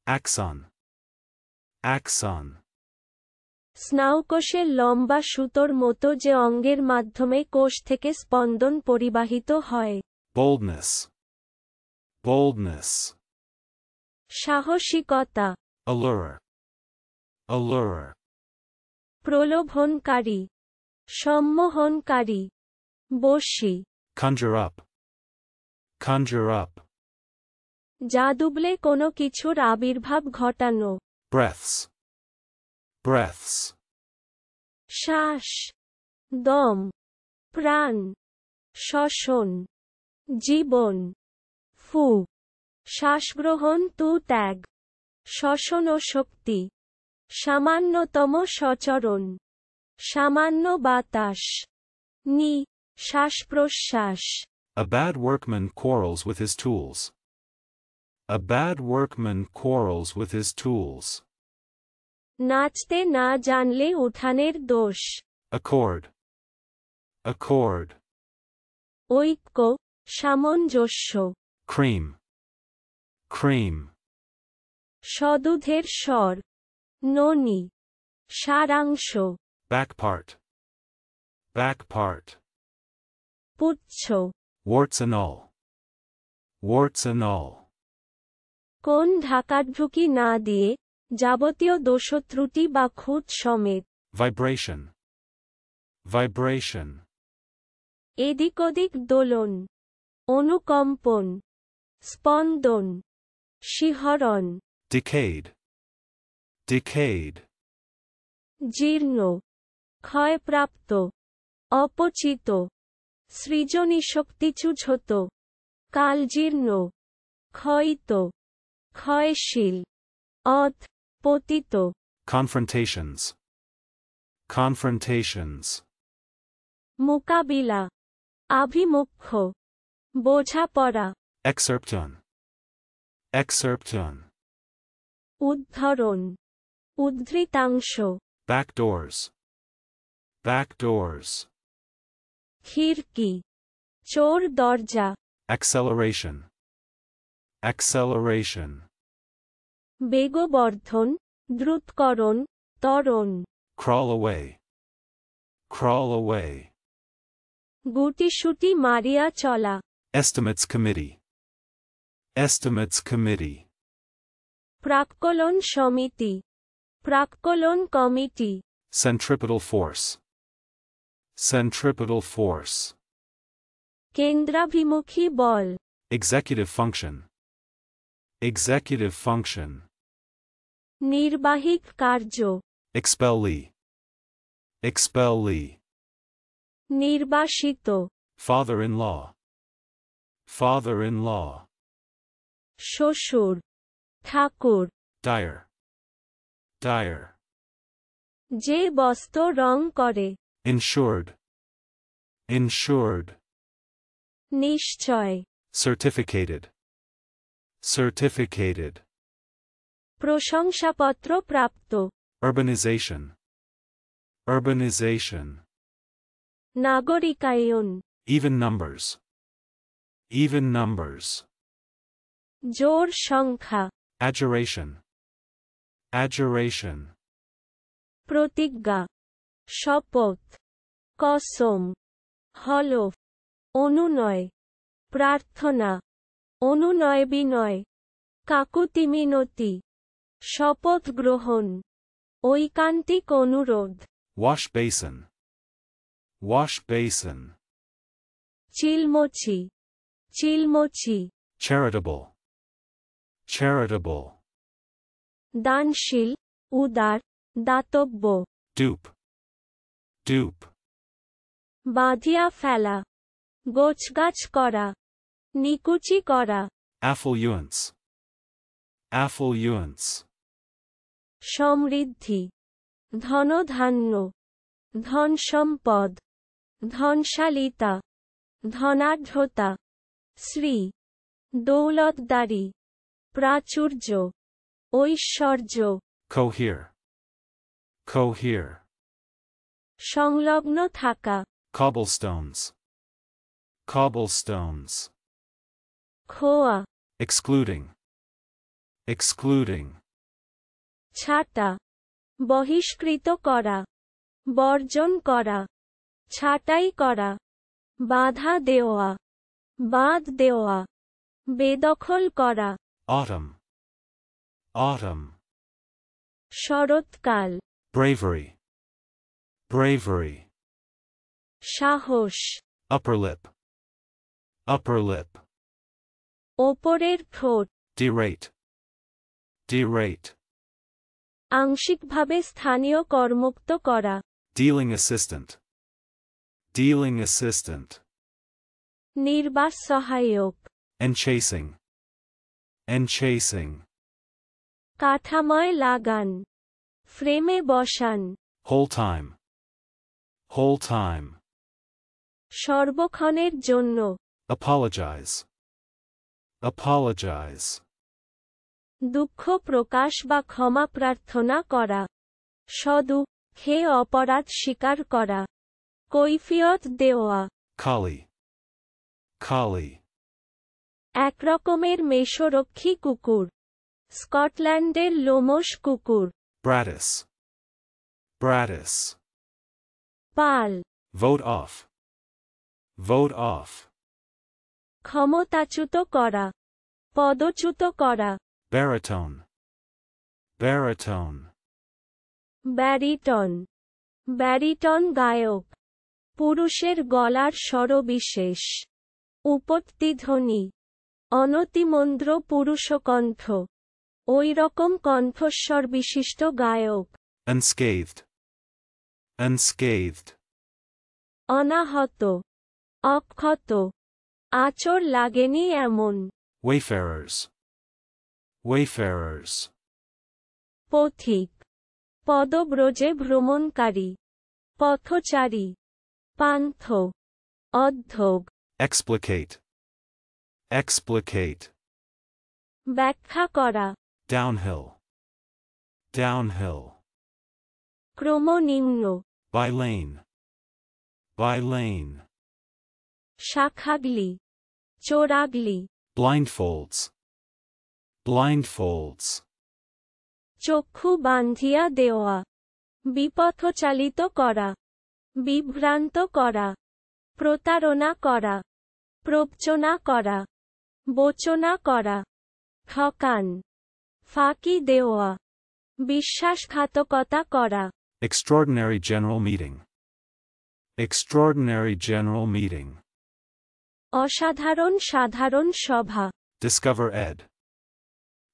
Axon. Axon. স্নায়ুকোষের লম্বা সুতোর মতো যে অঙ্গের মাধ্যমে কোষ থেকে স্পন্দন পরিবাহিত হয়। Boldness. Boldness. সাহসিকতা। Allure. Allure. প্রলোভনকারী, সম্মোহনকারী, বশী। Conjure up. Conjure up. জাদুবলে কোনো কিছুর আবির্ভাব ঘটানো। Breaths. Breaths. শ্বাস, দম, প্রাণ, শ্বসন, জীবন, ফু, শ্বাসগ্রহণ তু ত্যাগ, শ্বসন ও শক্তি, সামান্যতম সচরণ, সামান্য বাতাস, নি, শ্বাস-প্রশ্বাস। A bad workman quarrels with his tools. A bad workman quarrels with his tools. নাচতে না জানলে উঠানের দোষ। Accord. Accord. ঐক্য, সামঞ্জস্য। Cream. Cream. সদুধের স্বর, ননি, সারাংশ। Back part. Back part. পুচ্ছ। Warts and all. Warts and all. কোন ঢাকাঢুকি না দিয়ে, যাবতীয় দোষত্রুটি বা খুঁত সমেত। Vibration. Vibration. এদিক ওদিক দোলন, অনুকম্পন, স্পন্দন, শিহরণ। Decayed. Decayed. জীর্ণ, ক্ষয়প্রাপ্ত, অপচিত, সৃজনীশক্তিচ্যুত, কালজীর্ণ, ক্ষয়িত, ক্ষয়শীল, অধ, পতিত। Confrontations. Confrontations. মোকাবিলা, আভিমুখ্য, বোঝাপড়া। Excerpton. Excerpton. উদ্ধরণ, উদ্ধৃতাংশ। Back doors. Back doors. খিড়কি, চোর দরজা। Acceleration. Acceleration. বেগবর্ধন, দ্রুতকরণ, ত্বরণ। Crawl away. Crawl away. গুটিসুটি মারিয়া চলা। Estimates committee. Estimates committee. প্রাক্কলন সমিতি, প্রাক্কলন committee. Centripetal force. Centripetal force. কেন্দ্রাভিমুখী বল। Executive function. Executive function. নির্বাহিক কার্য। Expellee. Expellee. নির্বাসিত। Father-in-law. Father-in-law. শ্বশুর, ঠাকুর। Dire. Dire. যে বস্ত্র রং করে। Insured. Insured. নিশ্চয়। Certificated. Certificated. প্রশংসাপত্র প্রাপ্ত। Urbanization. Urbanization. নাগরিকায়ন। Even numbers. Even numbers. জোড় সংখ্যা। Adjuration. Adjuration. প্রতিজ্ঞা, শপথ, কসম, হলফ, অনুনয়, প্রার্থনা, অনুনয় বিনয়, কাকুতিমিনতি, শপথ গ্রহণ, ঐকান্তিক অনুরোধ। Wash basin. Wash basin. চিলমচি, চিলমচি। Charitable. Charitable. দানশীল, উদার, দাতব্য। Dupe. Dupe. বাঁধিয়া ফেলা, গোছগাছ করা, নিকুচি করা। Affluence. Affluence. সমৃদ্ধি, ধনধান্য, ধনসম্পদ, ধনশালিতা, ধনাঢ্যতা, শ্রী, দৌলতদারি, প্রাচুর্য, ঐশ্বর্য। Cohere. Cohere. সংলগ্ন থাকা। Cobblestones. Cobblestones. খোয়া, Excluding. excluding, ছাঁটা, বহিষ্কৃত করা, বর্জন করা, ছাঁটাই করা, বাধা দেওয়া, বাদ দেওয়া, বেদখল করা, autumn, autumn, শরৎকাল, bravery, bravery, সাহস, upper lip, upper lip, ওপরের ঠোঁট, derate, derate, আংশিকভাবে স্থানীয় করমুক্ত করা, dealing assistant, dealing assistant, নির্বাস সহায়ক, enchasing, enchasing, কাঠামোয় লাগান, ফ্রেমে বসান, whole time, whole time, সর্বক্ষণের জন্য, apologize, apologize, দুঃখ প্রকাশ বা ক্ষমা প্রার্থনা করা, সদুঃখে অপরাধ স্বীকার করা, কৈফিয়ত দেওয়া, collie, collie, একরকমের মেষরক্ষী কুকুর, স্কটল্যান্ডের লোমশ কুকুর, Bratis, Bratis, পাল, vote off, vote off, ক্ষমতাচ্যুত করা, পদচ্যুত করা, baritone, baritone, ব্যারিটন, ব্যারিটন গায়ক, পুরুষের গলার স্বরবিশেষ, উপত্তিধ্বনি, অনতিমন্দ্র পুরুষকণ্ঠ, ওই রকম কণ্ঠস্বর বিশিষ্ট গায়ক, unscathed, unscathed, অনাহত, অক্ষত, আঁচড় লাগেনি এমন, wayfarers, wayfarers, পথিক, পদব্রজে ভ্রমণকারী, পথচারী, পান্থ, অধ্যগ, explicate, explicate, ব্যাখ্যা করা, downhill, downhill, ক্রমনিম্ন, by lane, by lane, শাখাগলি, চোরাগলি, blindfolds, blindfolds, চক্ষু বান্ধিয়া দেওয়া, বিপথচালিত করা, বিভ্রান্ত করা, প্রতারণা করা, প্রবচনা করা, বচনা করা, ঠকান, ফাঁকি দেওয়া, বিশ্বাসঘাতকতা করা, extraordinary general meeting, extraordinary general meeting, অসাধারণ সাধারণ সভা, discover ed,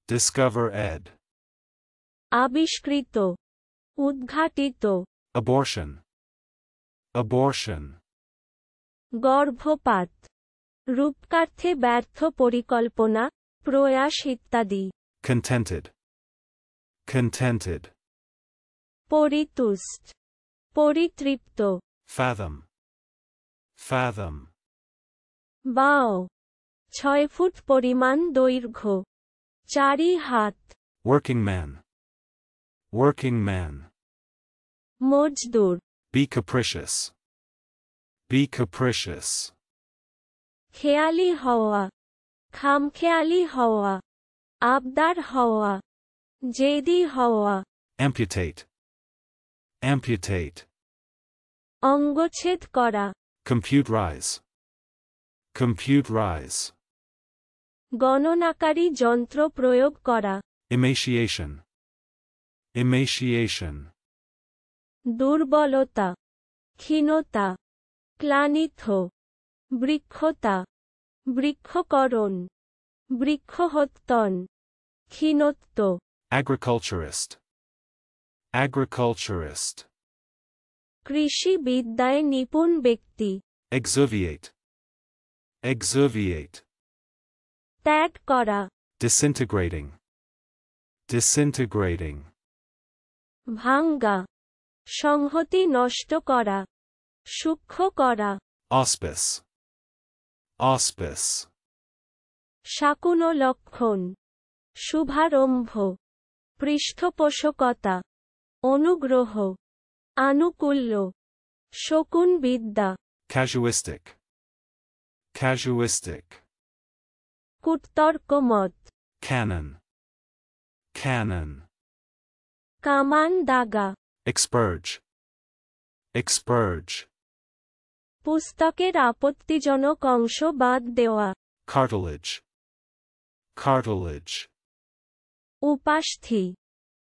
discover ed, আবিষ্কৃত, উদ্ঘাটিত, abortion, abortion, গর্ভপাত, রূপকার্থে ব্যর্থ পরিকল্পনা, প্রয়াস ইত্যাদি, contented, contented, পরিতুষ্ট, পরিতৃপ্ত, fathom, fathom, বাও, 6 ফুট পরিমাণ দৈর্ঘ্য, 4 হাত, working man, working man, Mazdoor, be capricious, be capricious, খেয়ালি হওয়া, খামখেয়ালি হওয়া, আবদার হওয়া, জেদি হওয়া, amputate, amputate, অঙ্গচ্ছেদ করা, computerize, computerize, গণনাকারী যন্ত্র প্রয়োগ করা, emaciation, emaciation, দুর্বলতা, ক্ষীণতা, ক্লানিথ, বৃক্ষতা, বৃক্ষকরণ, বৃক্ষহত্তন, ক্ষীণত্ব, agriculturist, agriculturist, কৃষি বিদ্যায় নিপুণ ব্যক্তি, exuviate, exuviate, ত্যাগ করা, disintegrating, disintegrating, ভাঙ্গা, সংহতি নষ্ট করা, সূক্ষ্ম করা, auspice, auspice, শাকুন লক্ষণ, শুভারম্ভ, পৃষ্ঠপোষকতা, অনুগ্রহ, আনুকূল্য, শকুন বিদ্যা, casuistic, casuistic, কুটতর্কমত, canon, Cannon. কামান দাগা, Expurge. Expurge. পুস্তকের আপত্তিজনক অংশ বাদ দেওয়া, Cartilage. Cartilage. উপাস্থি,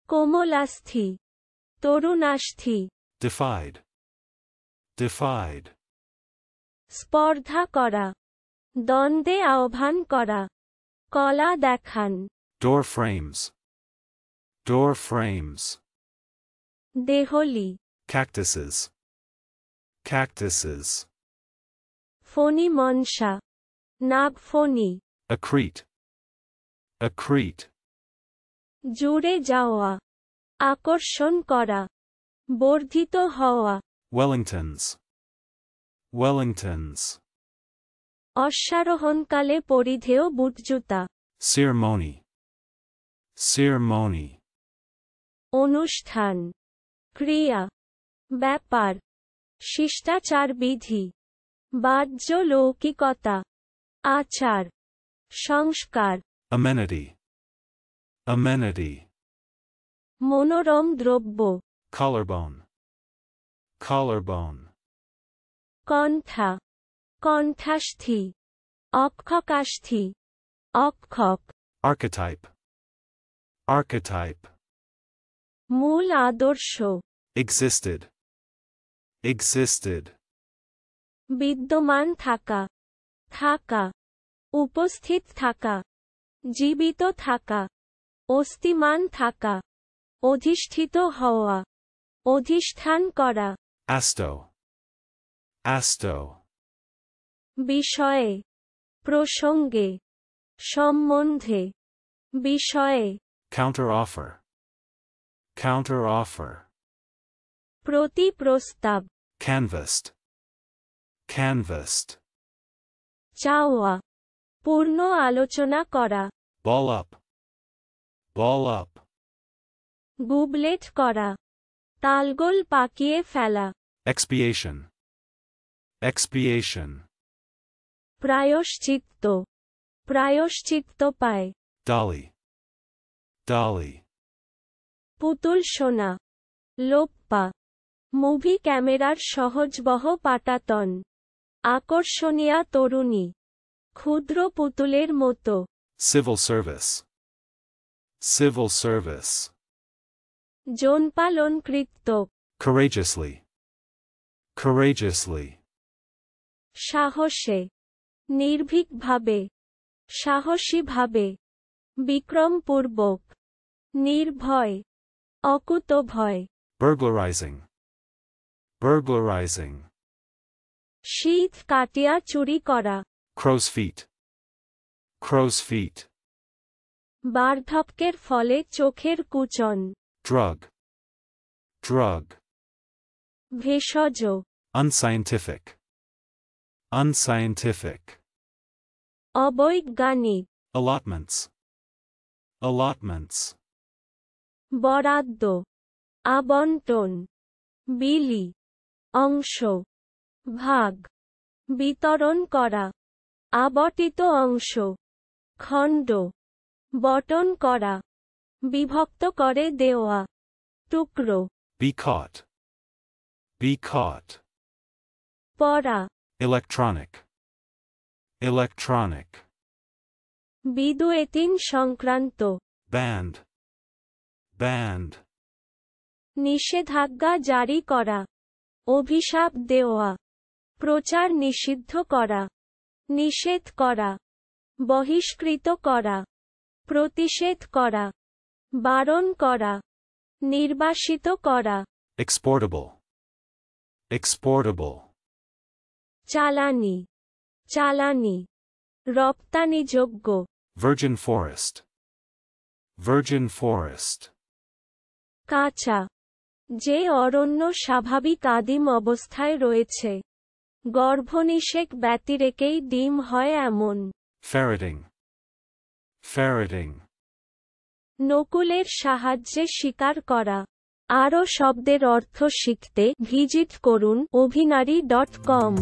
কোমলাস্থি, তরুণাস্থি, Defied. Defied. স্পর্ধা করা, দ্বন্দ্বে আহ্বান করা, কলা দেখান, Door frames. Door frames. Deoli, Cactuses. Cactuses. ফণি মনসা, নাগফণি, Accrete. Accrete. জুড়ে যাওয়া, আকর্ষণ করা, বর্ধিত হওয়া, Wellingtons. Wellingtons. অশ্বারোহণকালে পরিধেয় বুটজুতা, Ceremony. Ceremony. অনুষ্ঠান, ক্রিয়া, ব্যাপার, শিষ্টাচার বিধি, বাহ্য লৌকিকতা, আচার, সংস্কার, Amenity. Amenity. মনোরম দ্রব্য, Collarbone. Collarbone. কণ্ঠা, কণ্ঠাস্থি, অক্ষকাস্থি, অক্ষক, Archetype. Archetype. মূল আদর্শ, Existed. Existed. বিদ্যমান থাকা, থাকা, উপস্থিত থাকা, জীবিত থাকা, অস্তিমান থাকা, অধিষ্ঠিত হওয়া, অধিষ্ঠান করা, Asto. Asto. বিষয়ে, প্রসঙ্গে, সম্বন্ধে, বিষয়ে, Counteroffer. Counteroffer. প্রতি প্রস্তাব, Canvassed. Canvassed. চাওয়া, পূর্ণ আলোচনা করা, Ball up. Ball up. গুবলেট করা, তালগোল পাকিয়ে ফেলা, Expiation. Expiation. প্রায়শ্চিত্ত, প্রায়শ্চিত্ত পায়, Dolly. Dolly. পুতুল সোনা, লোপ্পা, মুভি ক্যামেরার সহজবহ পাটাতন, আকর্ষণীয়া তরুণী, ক্ষুদ্র পুতুলের মতো, Civil service. Civil service. যৌনপালন কৃত্য, Courageously. Courageously. সাহসে, নির্ভীকভাবে, সাহসীভাবে, বিক্রমপূর্বক, নির্ভয়, অকুতভয়, Burglarizing. Burglarizing. শীত কাটিয়া চুরি করা, Crow's feet. Crow's feet. বার্ধক্যের ফলে চোখের কুচন, Drug. Drug. ভেষজ, Unscientific. Unscientific. অবৈজ্ঞানিক, Allotments. Allotments. বরাদ্দ, আবন্টন, বিলি, অংশ, ভাগ, বিতরণ করা, আবর্তিত অংশ, খণ্ড, বটন করা, বিভক্ত করে দেওয়া, টুকরো, Be caught. Be caught. পড়া, Electronic. Electronic. বিদুয়েতিন সংক্রান্ত, Band. Band. নিষেধাজ্ঞা জারি করা, অভিশাপ দেওয়া, প্রচার নিষিদ্ধ করা, নিষেধ করা, বহিষ্কৃত করা, প্রতিষেধ করা, বারণ করা, নির্বাসিত করা, Exportable. Exportable. চালানি, চালানি, রপ্তানিযোগ্য, Virgin forest. Virgin forest. কাঁচা, যে অরণ্য স্বাভাবিক আদিম অবস্থায় রয়েছে, গর্ভনিষেক ব্যতিরেকেই ডিম হয় এমন, Ferreting. Ferreting. নকুলের সাহায্যে শিকার করা। আরও শব্দের অর্থ শিখতে ভিজিট করুন অভিনারী.com